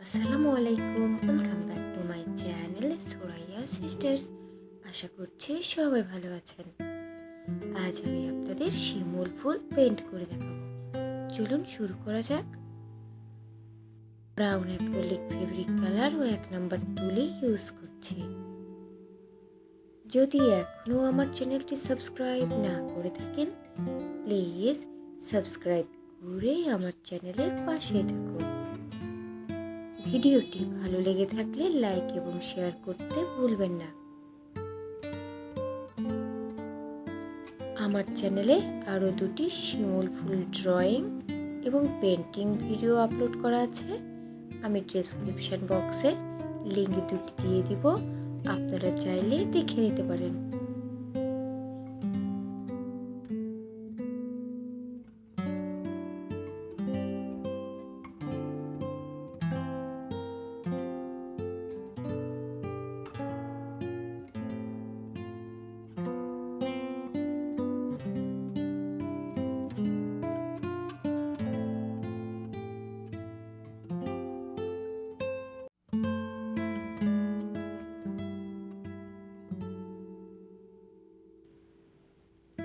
Assalamualikum, welcome back to my channel Suraia Sisters. আশা করছি সবাই ভালো আছেন। আজ আমি আপনাদের শিমুল ফুল পেইন্ট করে দেখাবো। চলুন শুরু করা যাক। ব্রাউন অ্যাক্রিলিক ফেব্রিক কালার ও 1 নম্বর তুলি ইউজ করছি। যদি এখনো আমার চ্যানেলটি সাবস্ক্রাইব না করে থাকেন, প্লিজ সাবস্ক্রাইব করে আমার চ্যানেলের পাশেই থাকুন। ভিডিওটি ভালো লেগে থাকলে লাইক এবং শেয়ার করতে ভুলবেন না। আমার চ্যানেলে আরও দুটি শিমুল ফুল ড্রয়িং এবং পেন্টিং ভিডিও আপলোড করা আছে। আমি ডেসক্রিপশন বক্সে লিঙ্ক দুটি দিয়ে দিব, আপনারা চাইলে দেখে নিতে পারেন।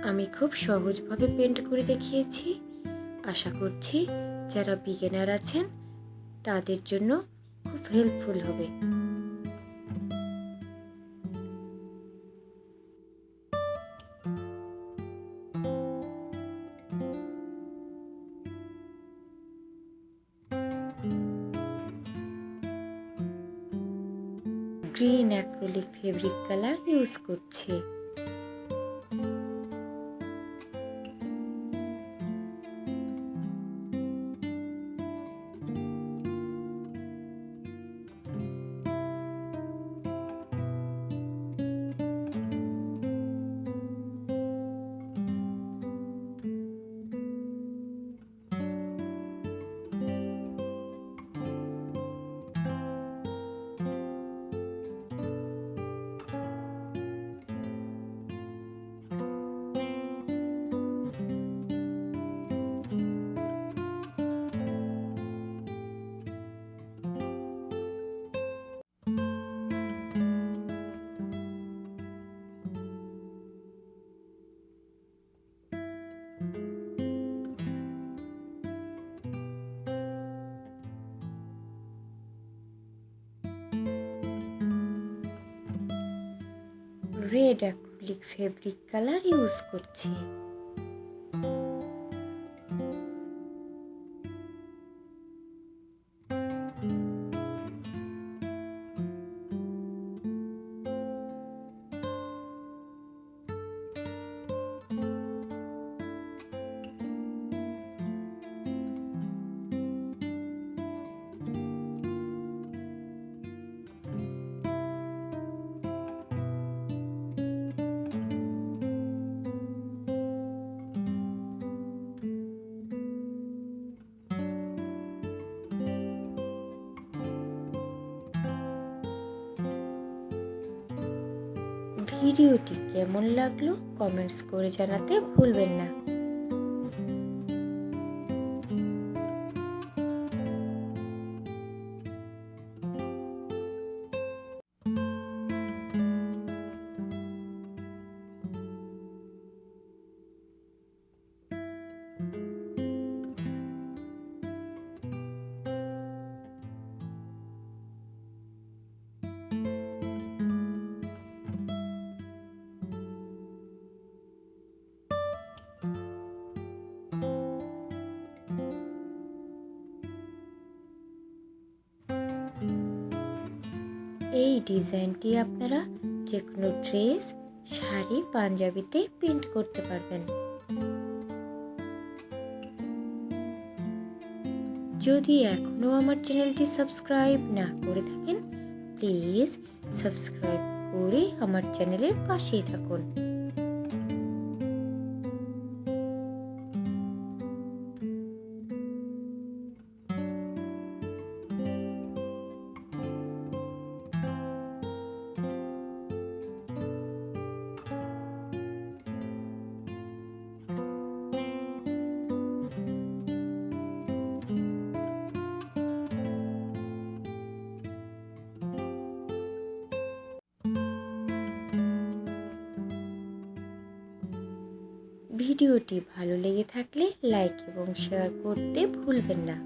আমি খুব সহজভাবে পেন্ট করে দেখিয়েছি। আশা করছি যারা বিগিনার আছেন তাদের জন্য খুব হেল্পফুল হবে। Green acrylic fabric colour use করছি। Red acrylic fabric colour use করছি। ভিডিওটি কেমন লাগলো কমেন্টস করে জানাতে ভুলবেন না। এই ডিজাইনটি আপনারা যে কোনো ড্রেস, শাড়ি, পাঞ্জাবিতে প্রিন্ট করতে পারবেন। যদি এখনো আমার চ্যানেলটি সাবস্ক্রাইব না করে থাকেন, প্লিজ সাবস্ক্রাইব করে আমার চ্যানেলের পাশেই থাকুন। ভিডিওটি ভালো লেগে থাকলে লাইক এবং শেয়ার করতে ভুলবেন না।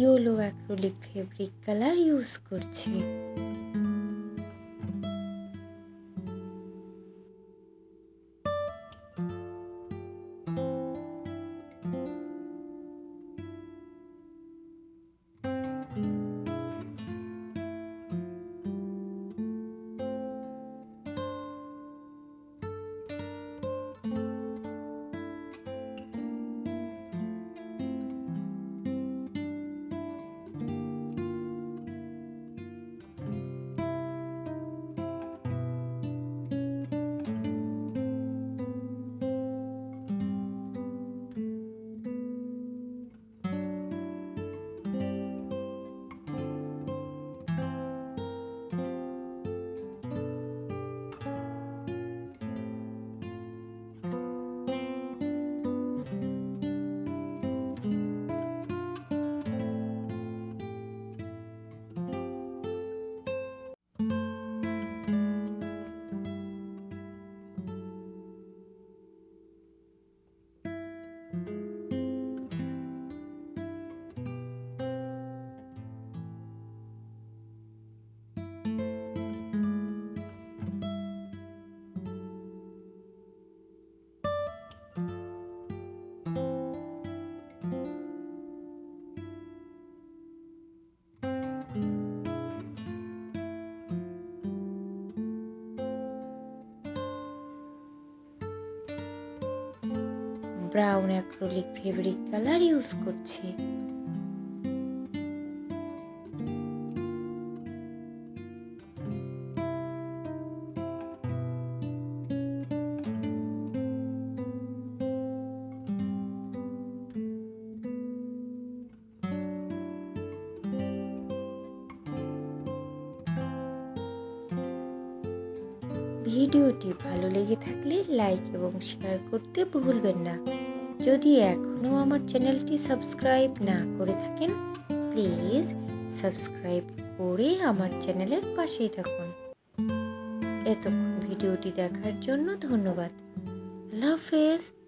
Yellow acrylic fabric colour use করছি। Brown acrylic fabric colour use করছি। ভিডিওটি ভালো লেগে থাকলে লাইক এবং শেয়ার করতে ভুলবেন না। যদি এখনও আমার চ্যানেলটি সাবস্ক্রাইব না করে থাকেন, প্লিজ সাবস্ক্রাইব করে আমার চ্যানেলের পাশেই থাকুন। এতক্ষণ ভিডিওটি দেখার জন্য ধন্যবাদ। আল্লাহ হাফেজ।